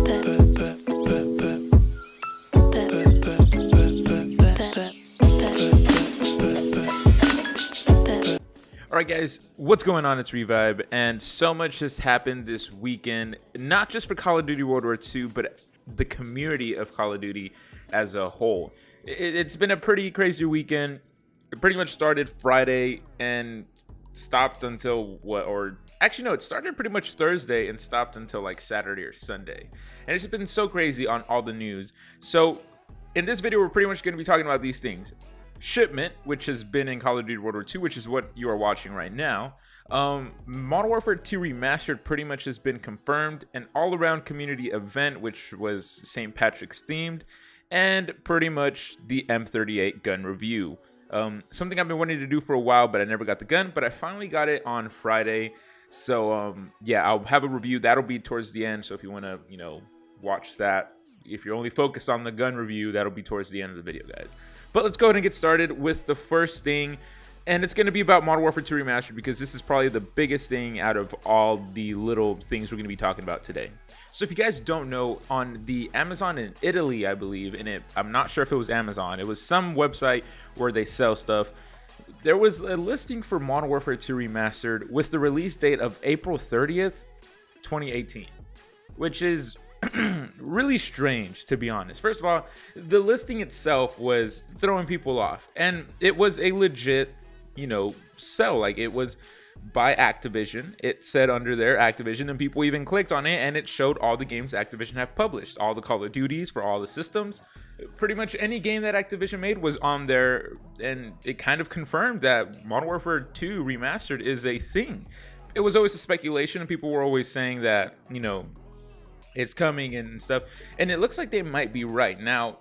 Alright guys, what's going on? It's Revibe, and so much has happened this weekend, not just for Call of Duty World War II, but the community of Call of Duty as a whole. It's been a pretty crazy weekend. It pretty much started Friday and stopped until it started pretty much Thursday and stopped until like Saturday or Sunday. And it's been so crazy on all the news. So in this video, we're pretty much going to be talking about these things. Shipment, which has been in Call of Duty World War II, which is what you are watching right now. Modern Warfare 2 Remastered pretty much has been confirmed. An all-around community event, which was St. Patrick's themed. And pretty much the M38 gun review. Something I've been wanting to do for a while, but I never got the gun. But I finally got it on Friday. So, yeah, I'll have a review. That'll be towards the end. So if you want to, watch that. If you're only focused on the gun review, that'll be towards the end of the video, guys. But let's go ahead and get started with the first thing. And it's going to be about Modern Warfare 2 Remastered, because this is probably the biggest thing out of all the little things we're going to be talking about today. So if you guys don't know, on the Amazon in Italy, I believe, I'm not sure if it was Amazon. It was some website where they sell stuff. There was a listing for Modern Warfare 2 Remastered with the release date of April 30th, 2018, which is really strange, to be honest. First of all, the listing itself was throwing people off, and it was a legit, sell. Like, it was by Activision. It said under there Activision, and people even clicked on it, and it showed all the games Activision have published, all the Call of Duties for all the systems. Pretty much any game that Activision made was on there, and it kind of confirmed that Modern Warfare 2 Remastered is a thing. It was always a speculation, and people were always saying that, it's coming and stuff, and it looks like they might be right. Now,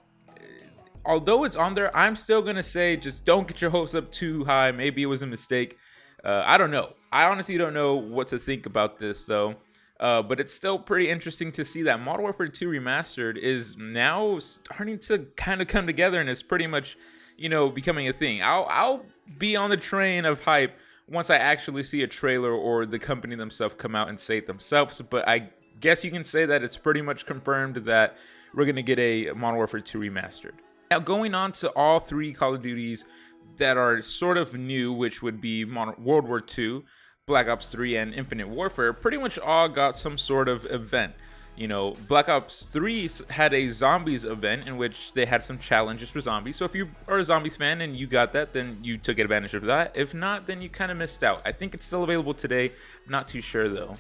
although it's on there, I'm still gonna say just don't get your hopes up too high. Maybe it was a mistake. I don't know. I honestly don't know what to think about this, though. But it's still pretty interesting to see that Modern Warfare 2 Remastered is now starting to kind of come together, and it's pretty much, becoming a thing. I'll be on the train of hype once I actually see a trailer or the company themselves come out and say it themselves. But I guess you can say that it's pretty much confirmed that we're going to get a Modern Warfare 2 Remastered. Now, going on to all three Call of Duties that are sort of new, which would be World War II, Black Ops 3, and Infinite Warfare, pretty much all got some sort of event. Black Ops 3 had a zombies event in which they had some challenges for zombies. So if you are a zombies fan and you got that, then you took advantage of that. If not, then you kind of missed out. I think it's still available today. Not too sure, though.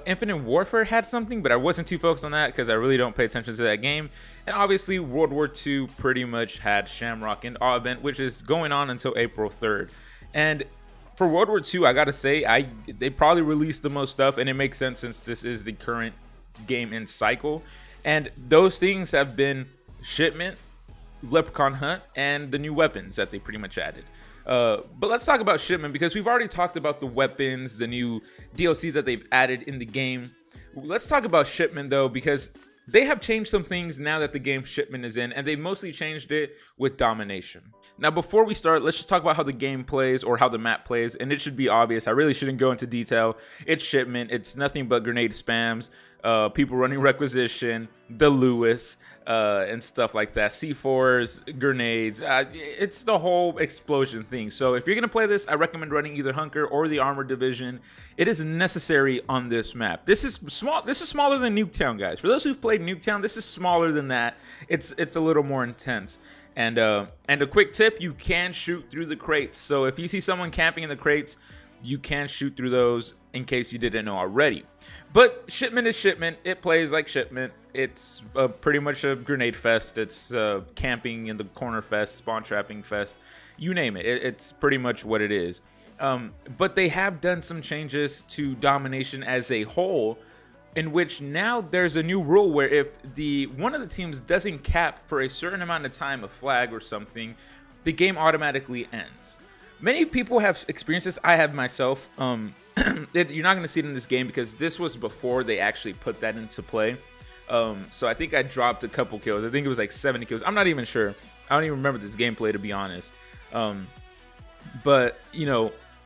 Infinite Warfare had something, but I wasn't too focused on that because I really don't pay attention to that game. And obviously, World War II pretty much had Shamrock and Awe event, which is going on until April 3rd. And for World War II, I gotta say, they probably released the most stuff, and it makes sense since this is the current game in cycle. And those things have been Shipment, Leprechaun Hunt, and the new weapons that they pretty much added. But let's talk about Shipment, because we've already talked about the weapons, the new DLCs that they've added in the game. Let's talk about Shipment, though, because they have changed some things now that the game Shipment is in, and they mostly changed it with Domination. Now, before we start, let's just talk about how the game plays, or how the map plays, and it should be obvious. I really shouldn't go into detail. It's Shipment. It's nothing but grenade spams, people running requisition, the Lewis, and stuff like that. C4s, grenades. It's the whole explosion thing. So if you're going to play this, I recommend running either Hunker or the Armored Division. It is necessary on this map. This is small. This is smaller than Nuketown, guys. For those who've played Nuketown, this is smaller than that. It's a little more intense. And a quick tip, you can shoot through the crates. So if you see someone camping in the crates, you can shoot through those, in case you didn't know already. But Shipment is Shipment. It plays like Shipment. It's pretty much a grenade fest. It's camping in the corner fest, spawn trapping fest, you name it. It's pretty much what it is. But they have done some changes to Domination as a whole, in which now there's a new rule where if one of the teams doesn't cap for a certain amount of time, a flag or something, the game automatically ends. Many people have experienced this. I have myself. You're not going to see it in this game because this was before they actually put that into play. So I think I dropped a couple kills. I think it was like 70 kills. I'm not even sure. I don't even remember this gameplay, to be honest. But,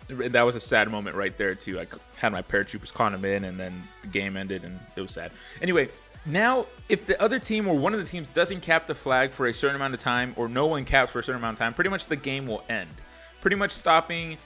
that was a sad moment right there, too. I had my paratroopers calling them in, and then the game ended, and it was sad. Anyway, Now, if the other team or one of the teams doesn't cap the flag for a certain amount of time, or no one caps for a certain amount of time, pretty much the game will end. Pretty much stopping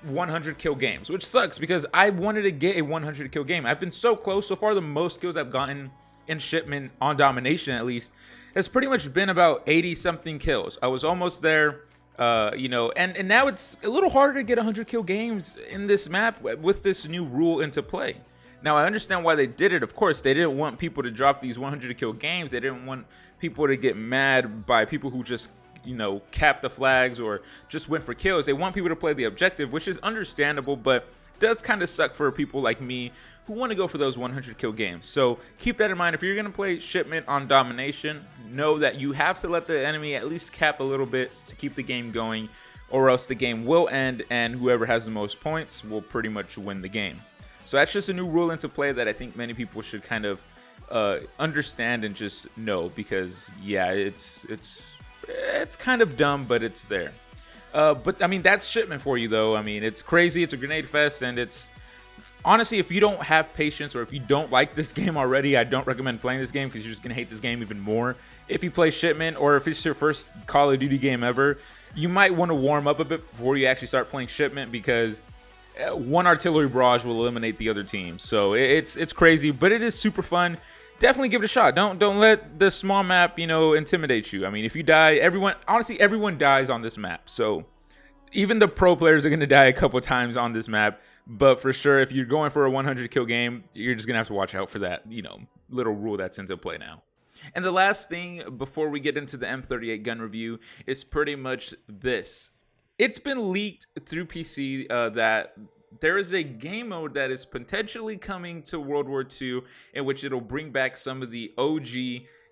100 kill games, which sucks because I wanted to get a 100 kill game. I've been so close. So far, the most kills I've gotten in Shipment on Domination, at least, has pretty much been about 80 something kills. I was almost there, you know, and now it's a little harder to get 100 kill games in this map with this new rule into play. Now, I understand why they did it. Of course, they didn't want people to drop these 100 kill games. They didn't want people to get mad by people who just, you know, cap the flags or just went for kills. They want people to play the objective, which is understandable, but does kind of suck for people like me who want to go for those 100 kill games. So keep that in mind. If you're going to play Shipment on Domination, know that you have to let the enemy at least cap a little bit to keep the game going, or else the game will end and whoever has the most points will pretty much win the game. So that's just a new rule into play that I think many people should kind of understand and just know, because yeah, it's kind of dumb, but it's there. But I mean, that's Shipment for you though. I mean, it's crazy. It's a grenade fest, and it's honestly, if you don't have patience or if you don't like this game already, I don't recommend playing this game because you're just gonna hate this game even more. If you play Shipment, or if it's your first Call of Duty game ever, you might want to warm up a bit before you actually start playing Shipment, because one artillery barrage will eliminate the other team. So it's crazy, but it is super fun. Definitely give it a shot. Don't let the small map, you know, intimidate you. I mean, if you die, honestly everyone dies on this map. So even the pro players are going to die a couple times on this map. But for sure, if you're going for a 100 kill game, you're just going to have to watch out for that, you know, little rule that's into play now. And the last thing before we get into the M38 gun review is pretty much this. It's been leaked through PC that there is a game mode that is potentially coming to World War II, in which it'll bring back some of the OG,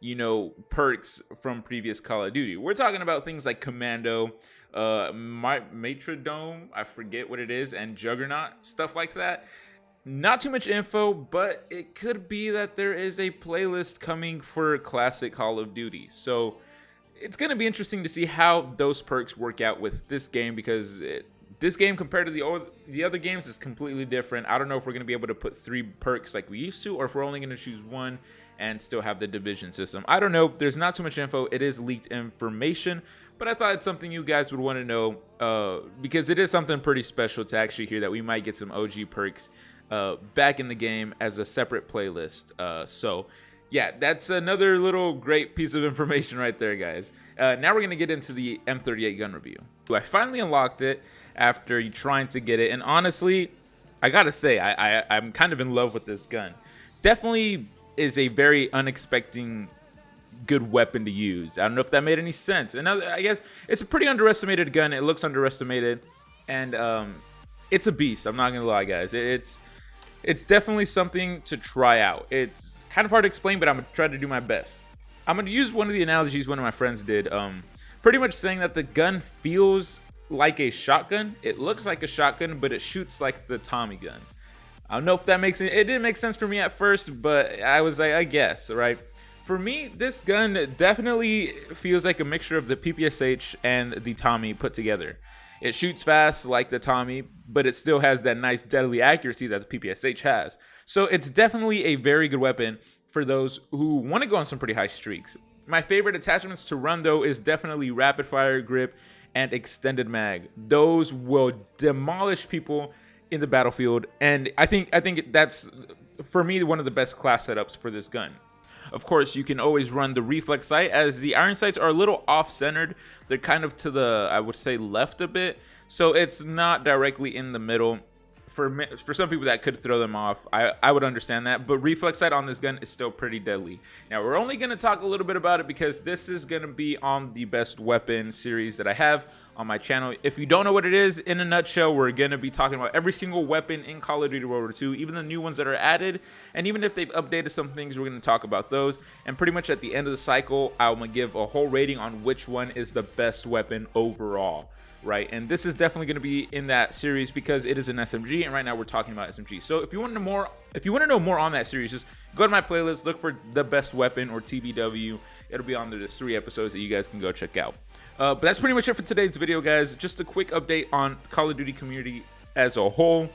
you know, perks from previous Call of Duty. We're talking about things like Commando, Matrodome, I forget what it is, and Juggernaut, stuff like that. Not too much info, but it could be that there is a playlist coming for classic Call of Duty. So it's going to be interesting to see how those perks work out with this game, because this game compared to the other games is completely different. I don't know if we're going to be able to put 3 perks like we used to, or if we're only going to choose 1 and still have the division system. I don't know. There's not too much info. It is leaked information, but I thought it's something you guys would want to know, because it is something pretty special to actually hear that we might get some OG perks back in the game as a separate playlist. So yeah, that's another little great piece of information right there, guys. Now we're going to get into the M38 gun review. I finally unlocked it after trying to get it, and honestly, I gotta say, I'm kind of in love with this gun. Definitely is a very unexpected good weapon to use. I don't know if that made any sense. And I guess it's a pretty underestimated gun. It looks underestimated, and it's a beast. I'm not gonna lie, guys. It's definitely something to try out. It's kind of hard to explain, but I'm gonna try to do my best. I'm gonna use one of the analogies one of my friends did, pretty much saying that the gun feels like a shotgun. It looks like a shotgun, but it shoots like the Tommy gun. I don't know if that makes it. It didn't make sense for me at first, but I was like, I guess, right? For me, this gun definitely feels like a mixture of the PPSH and the Tommy put together. It shoots fast like the Tommy, but it still has that nice deadly accuracy that the PPSH has. So it's definitely a very good weapon for those who want to go on some pretty high streaks. My favorite attachments to run, though, is definitely rapid fire grip and extended mag. Those will demolish people in the battlefield, and I think that's, for me, one of the best class setups for this gun. Of course, you can always run the reflex sight, as the iron sights are a little off-centered. They're kind of to the, I would say, left a bit, so it's not directly in the middle. For some people that could throw them off, I would understand that, but reflex sight on this gun is still pretty deadly. Now, we're only going to talk a little bit about it because this is going to be on the best weapon series that I have on my channel. If you don't know what it is, in a nutshell, we're going to be talking about every single weapon in Call of Duty World War II, even the new ones that are added, and even if they've updated some things, we're going to talk about those. And pretty much at the end of the cycle, I'm going to give a whole rating on which one is the best weapon overall. Right, and this is definitely going to be in that series because it is an SMG, and right now we're talking about SMG. So if you want to know more on that series, just go to my playlist, look for the best weapon or TBW. It'll be on there. There's 3 episodes that you guys can go check out. But that's pretty much it for today's video, guys. Just a quick update on Call of Duty community as a whole,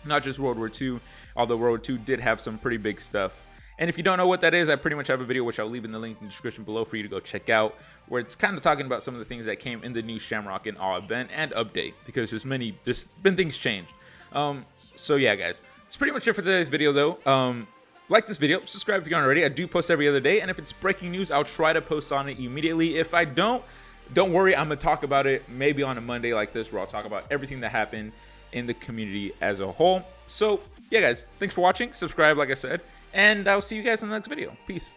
not just World War II, although World War II did have some pretty big stuff. And if you don't know what that is, I pretty much have a video, which I'll leave in the link in the description below for you to go check out, where it's kind of talking about some of the things that came in the new Shamrock and Awe event and update, because there's been things changed. So yeah, guys, it's pretty much it for today's video, though. Like this video, subscribe if you aren't already. I do post every other day, and if it's breaking news, I'll try to post on it immediately. If I don't worry, I'm gonna talk about it maybe on a Monday like this, where I'll talk about everything that happened in the community as a whole. So yeah, guys, thanks for watching. Subscribe, like I said, and I'll see you guys in the next video. Peace.